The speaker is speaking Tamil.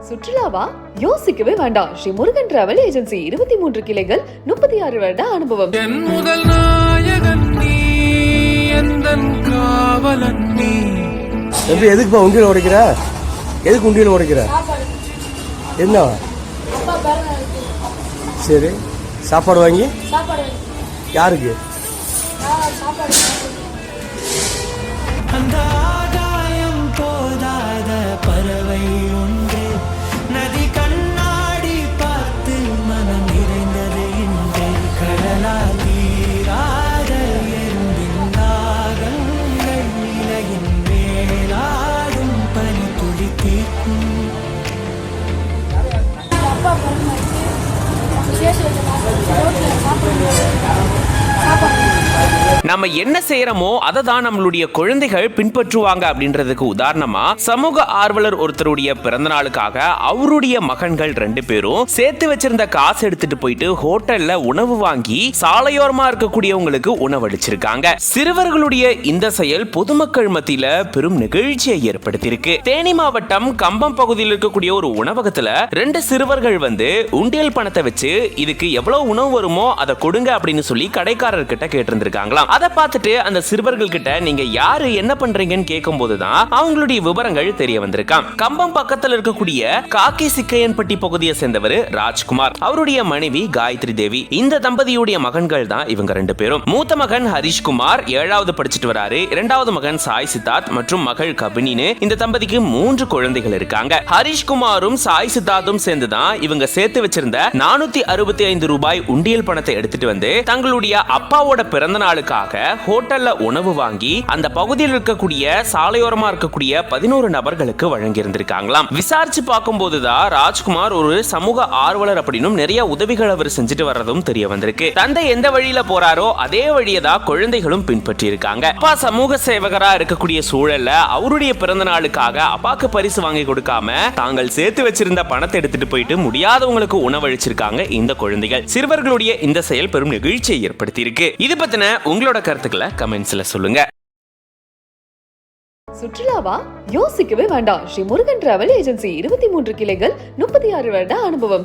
சுற்றுலாவா? யோசிக்கவே வேண்டாம். ஸ்ரீ முருகன் டிராவல் ஏஜென்சி 23 கிளைகள், 36 வருட அனுபவம். முதல் நாயகன் நீ, எந்தன் காவலன் நீ. எப்படி எதுக்குப்பா உண்டியல் உடைக்கிற? எதுக்கு உண்டியல் உடைக்கிற? என்ன சரி, சாப்பாடு வாங்கி யாருக்கு? அந்த ஆகாயம் போதாத பறவை ஒன்று, நதி கண்ணாடி பார்த்து மனம் நிறைந்தது என்று, கடலால் நீராட எறும்பின் நாகங்கள் நிலையின் மேலாடும் பனி துளி தீர்க்கும். நம்ம என்ன செய்யறோமோ அதை தான் நம்மளுடைய குழந்தைகள் பின்பற்றுவாங்க அப்படின்றதுக்கு உதாரணமா சமூக ஆர்வலர் ஒருத்தருடைய பிறந்த நாளுக்காக அவருடைய மகன்கள் 2 பேரும் சேர்த்து வச்சிருந்த காசு எடுத்துட்டு போயிட்டு ஹோட்டல்ல உணவு வாங்கி சாலையோரமா இருக்கக்கூடியவங்களுக்கு உணவளிச்சிருக்காங்க. சிறுவர்களுடைய இந்த செயல் பொதுமக்கள் மத்தியில பெரும் நிகழ்ச்சியை ஏற்படுத்தியிருக்கு. தேனி மாவட்டம் கம்பம் பகுதியில் இருக்கக்கூடிய ஒரு உணவகத்துல 2 சிறுவர்கள் வந்து உண்டியல் பணத்தை வச்சு இதுக்கு எவ்வளவு உணவு வருமோ அதை கொடுங்க அப்படின்னு சொல்லி கடைக்காரர் கிட்ட கேட்டிருந்திருக்காங்களாம். அதை பார்த்துட்டு அந்த சிறுவர்கள் கிட்ட நீங்க யாரு என்ன பண்றீங்கன்னு கேட்கும் போதுதான் அவங்களுடைய விவரங்கள் தெரிய வந்திருக்காம். கம்பம் பக்கத்தில் இருக்கக்கூடிய காக்கி சிக்கையன்பட்டி பகுதியை சேர்ந்தவர் ராஜ்குமார், அவருடைய மனைவி காயத்ரி தேவி. இந்த தம்பதியுடைய மகன்கள் தான் இவங்க 2 பேரும். மூத்த மகன் ஹரிஷ்குமார் 7வது படிச்சுட்டு வராரு. 2வது மகன் சாய் சித்தார்த் மற்றும் மகள் கபினின்னு இந்த தம்பதிக்கு 3 குழந்தைகள் இருக்காங்க. ஹரிஷ்குமாரும் சாய் சித்தார்த்தும் சேர்ந்துதான் இவங்க சேர்த்து வச்சிருந்த 465 ரூபாய் உண்டியல் பணத்தை எடுத்துட்டு வந்து தங்களுடைய அப்பாவோட பிறந்த நாளுக்காக ஹோட்டல்ல உணவு வாங்கி அந்த பகுதியில் இருக்கக்கூடிய சாலையோரமா இருக்கக்கூடிய 11 நபர்களுக்கு வழங்கி இருந்திருக்காங்களாம். விசாரிச்சு பார்க்கும் போதுதான் ராஜ்குமார் ஒரு சமூக ஆர்வலர் அப்படின்னும் நிறைய உதவிகள் அவர் செஞ்சுட்டு வர்றதும் தெரிய வந்திருக்கு. தந்தை எந்த வழியில போறாரோ அதே வழியை தான் குழந்தைகளும் பின்பற்றி இருக்காங்க. அப்பா சமூக சேவகரா இருக்கக்கூடிய சூழல்ல அவருடைய பிறந்த நாளுக்காக அப்பாக்கு பரிசு வாங்கி கொடுக்காம தாங்கள் சேர்த்து வச்சிருந்த பணத்தை எடுத்துட்டு போயிட்டு முடியாதவங்களுக்கு உணவளிச்சிருக்காங்க இந்த குழந்தைகள். சிறுவர்களுடைய இந்த செயல் பெரும் நிகழ்ச்சியை ஏற்படுத்தி இருக்கு. இது பத்தின உங்களோட கருத்துக்களை கமெண்ட்ஸ்ல சொல்லுங்க. சுற்றுலாவா? யோசிக்கவே வேண்டாம். ஸ்ரீ முருகன் டிராவல் ஏஜென்சி 23 கிளைகள், 36 வருட அனுபவம்.